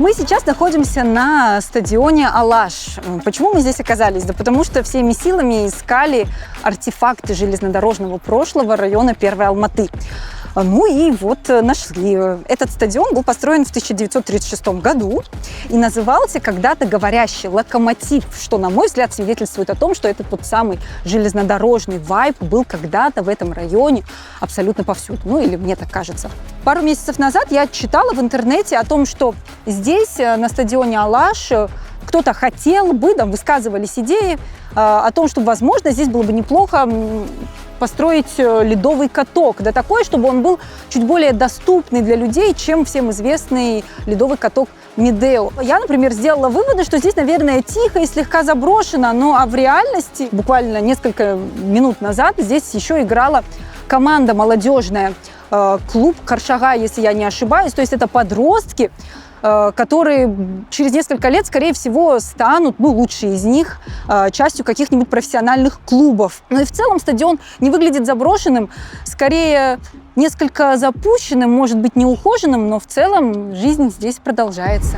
Мы сейчас находимся на стадионе Алаш. Почему мы здесь оказались? Да потому что всеми силами искали артефакты железнодорожного прошлого района Первой Алматы. Ну и вот нашли. Этот стадион был построен в 1936 году и назывался когда-то «Говорящий локомотив», что, на мой взгляд, свидетельствует о том, что этот вот самый железнодорожный вайб был когда-то в этом районе абсолютно повсюду. Ну или мне так кажется. Пару месяцев назад я читала в интернете о том, что здесь, на стадионе Алаш, кто-то хотел бы, там высказывались идеи о том, что, возможно, здесь было бы неплохо построить ледовый каток, да такой, чтобы он был чуть более доступный для людей, чем всем известный ледовый каток Медео. Я, например, сделала выводы, что здесь, наверное, тихо и слегка заброшено, но в реальности буквально несколько минут назад здесь еще играла команда молодежная, клуб Каршага, если я не ошибаюсь, то есть это подростки, которые через несколько лет, скорее всего, станут, лучшие из них, частью каких-нибудь профессиональных клубов. Ну и в целом стадион не выглядит заброшенным, скорее несколько запущенным, может быть, неухоженным, но в целом жизнь здесь продолжается.